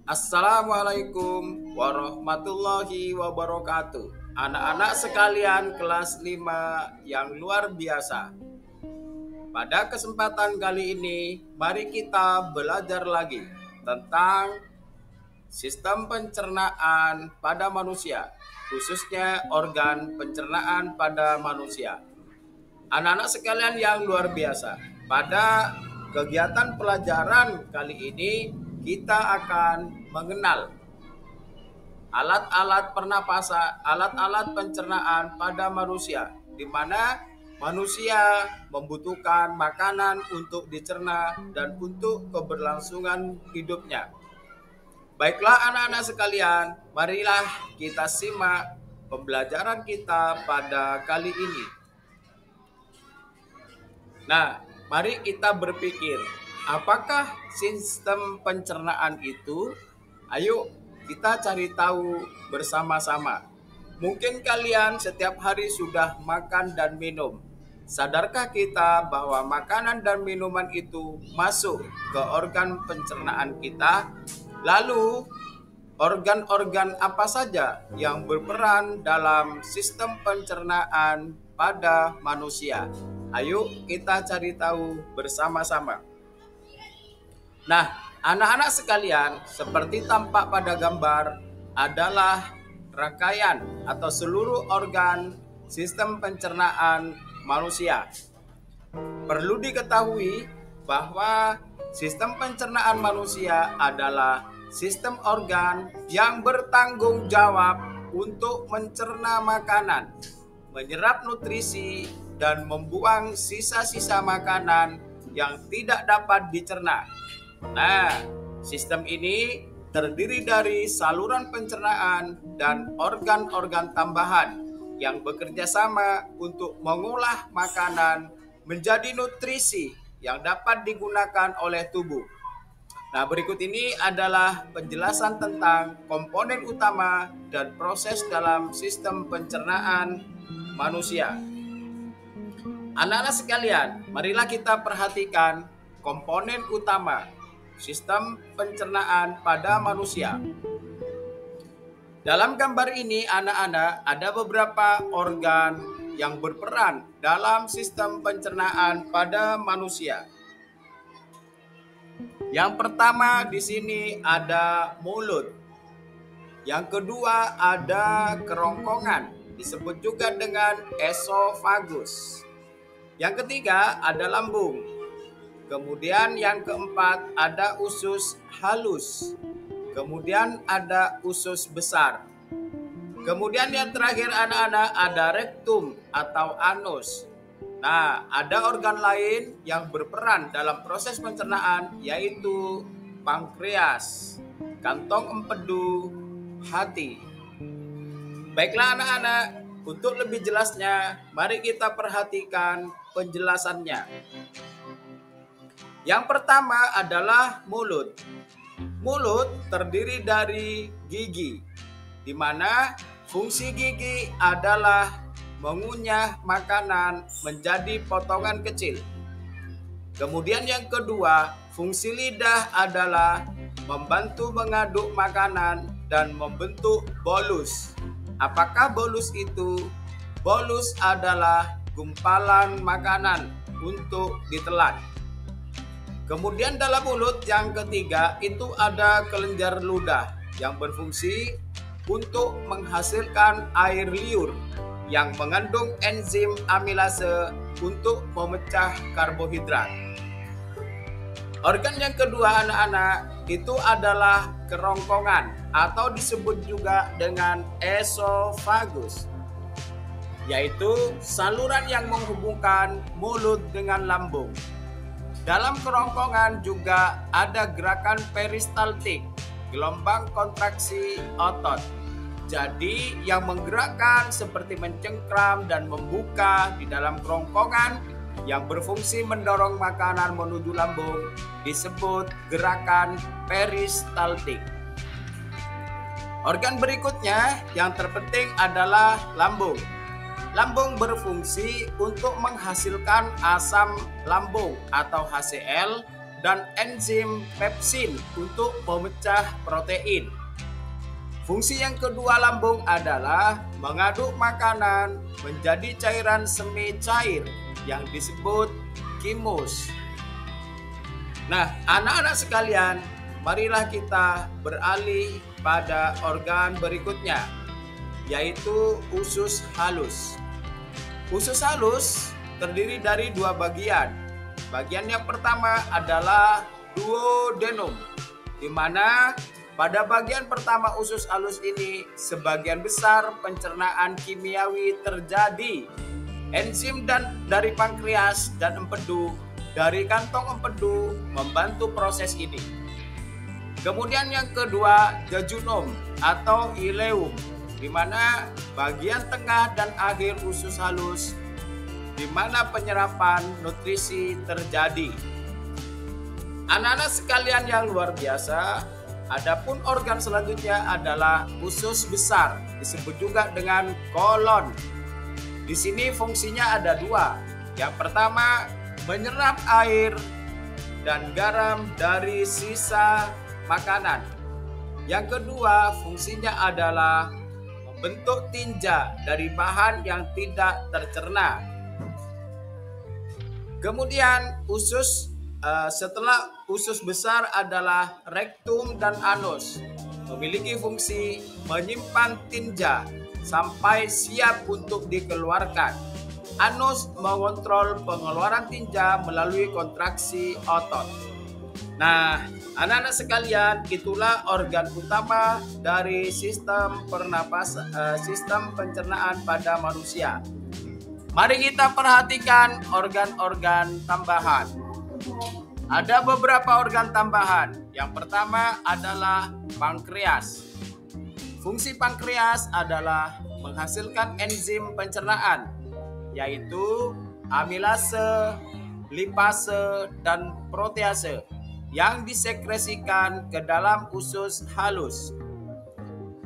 Assalamualaikum warahmatullahi wabarakatuh. Anak-anak sekalian kelas 5 yang luar biasa. Pada kesempatan kali ini, mari kita belajar lagi tentang sistem pencernaan pada manusia, khususnya organ pencernaan pada manusia. Anak-anak sekalian yang luar biasa, pada kegiatan pelajaran kali ini kita akan mengenal alat-alat pernapasan, alat-alat pencernaan pada manusia, di mana manusia membutuhkan makanan untuk dicerna dan untuk keberlangsungan hidupnya. Baiklah anak-anak sekalian, marilah kita simak pembelajaran kita pada kali ini. Nah, mari kita berpikir, apakah sistem pencernaan itu? Ayo kita cari tahu bersama-sama. Mungkin kalian setiap hari sudah makan dan minum. Sadarkah kita bahwa makanan dan minuman itu masuk ke organ pencernaan kita? Lalu, organ-organ apa saja yang berperan dalam sistem pencernaan pada manusia? Ayo kita cari tahu bersama-sama. Nah, anak-anak sekalian, seperti tampak pada gambar adalah rangkaian atau seluruh organ sistem pencernaan manusia. Perlu diketahui bahwa sistem pencernaan manusia adalah sistem organ yang bertanggung jawab untuk mencerna makanan, menyerap nutrisi, dan membuang sisa-sisa makanan yang tidak dapat dicerna. Nah, sistem ini terdiri dari saluran pencernaan dan organ-organ tambahan yang bekerja sama untuk mengolah makanan menjadi nutrisi yang dapat digunakan oleh tubuh. Nah, berikut ini adalah penjelasan tentang komponen utama dan proses dalam sistem pencernaan manusia. Anak-anak sekalian, marilah kita perhatikan komponen utama sistem pencernaan pada manusia. Dalam gambar ini, anak-anak, ada beberapa organ yang berperan dalam sistem pencernaan pada manusia. Yang pertama di sini ada mulut. Yang kedua ada kerongkongan, disebut juga dengan esofagus. Yang ketiga ada lambung. Kemudian yang keempat ada usus halus. Kemudian ada usus besar. Kemudian yang terakhir anak-anak ada rektum atau anus. Nah, ada organ lain yang berperan dalam proses pencernaan yaitu pankreas, kantong empedu, hati. Baiklah anak-anak, untuk lebih jelasnya, mari kita perhatikan penjelasannya. Yang pertama adalah mulut. Mulut terdiri dari gigi, di mana fungsi gigi adalah mengunyah makanan menjadi potongan kecil. Kemudian yang kedua, fungsi lidah adalah membantu mengaduk makanan dan membentuk bolus. Apakah bolus itu? Bolus adalah gumpalan makanan untuk ditelan. Kemudian dalam mulut yang ketiga itu ada kelenjar ludah yang berfungsi untuk menghasilkan air liur yang mengandung enzim amilase untuk memecah karbohidrat. Organ yang kedua anak-anak itu adalah kerongkongan atau disebut juga dengan esofagus, yaitu saluran yang menghubungkan mulut dengan lambung. Dalam kerongkongan juga ada gerakan peristaltik, gelombang kontraksi otot. Jadi yang menggerakkan seperti mencengkram dan membuka di dalam kerongkongan yang berfungsi mendorong makanan menuju lambung disebut gerakan peristaltik. Organ berikutnya yang terpenting adalah lambung. Lambung berfungsi untuk menghasilkan asam lambung atau HCl dan enzim pepsin untuk memecah protein. Fungsi yang kedua lambung adalah mengaduk makanan menjadi cairan semi cair yang disebut chymus. Nah, anak-anak sekalian, marilah kita beralih pada organ berikutnya, yaitu usus halus. Usus halus terdiri dari dua bagian. Bagian yang pertama adalah duodenum, di mana pada bagian pertama usus halus ini sebagian besar pencernaan kimiawi terjadi. Enzim dari pankreas dan empedu dari kantong empedu membantu proses ini. Kemudian yang kedua, jejunum atau ileum, di mana bagian tengah dan akhir usus halus di mana penyerapan nutrisi terjadi. Anak-anak sekalian yang luar biasa, adapun organ selanjutnya adalah usus besar, disebut juga dengan kolon. Di sini fungsinya ada dua. Yang pertama, menyerap air dan garam dari sisa makanan. Yang kedua, fungsinya adalah membentuk tinja dari bahan yang tidak tercerna. Kemudian setelah usus besar adalah rektum dan anus, memiliki fungsi menyimpan tinja sampai siap untuk dikeluarkan. Anus mengontrol pengeluaran tinja melalui kontraksi otot. Nah, anak-anak sekalian, itulah organ utama dari sistem pencernaan pada manusia. Mari kita perhatikan organ-organ tambahan. Ada beberapa organ tambahan. Yang pertama adalah pankreas. Fungsi pankreas adalah menghasilkan enzim pencernaan, yaitu amilase, lipase, dan protease yang disekresikan ke dalam usus halus.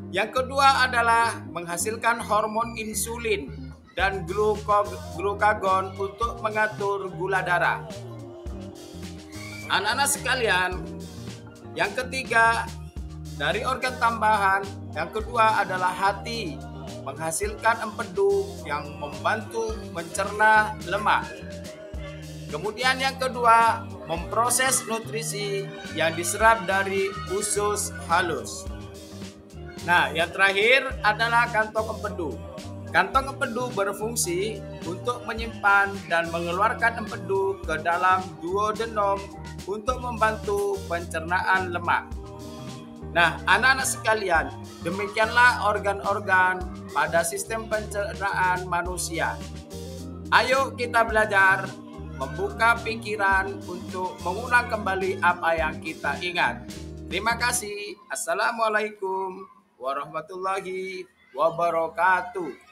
Yang kedua adalah menghasilkan hormon insulin dan glukagon untuk mengatur gula darah. Anak-anak sekalian, yang ketiga dari organ tambahan, yang kedua adalah hati, menghasilkan empedu yang membantu mencerna lemak. Kemudian yang kedua, memproses nutrisi yang diserap dari usus halus. Nah, yang terakhir adalah kantong empedu. Kantong empedu berfungsi untuk menyimpan dan mengeluarkan empedu ke dalam duodenum untuk membantu pencernaan lemak. Nah, anak-anak sekalian, demikianlah organ-organ pada sistem pencernaan manusia. Ayo kita belajar, membuka pikiran untuk mengulang kembali apa yang kita ingat. Terima kasih. Assalamualaikum warahmatullahi wabarakatuh.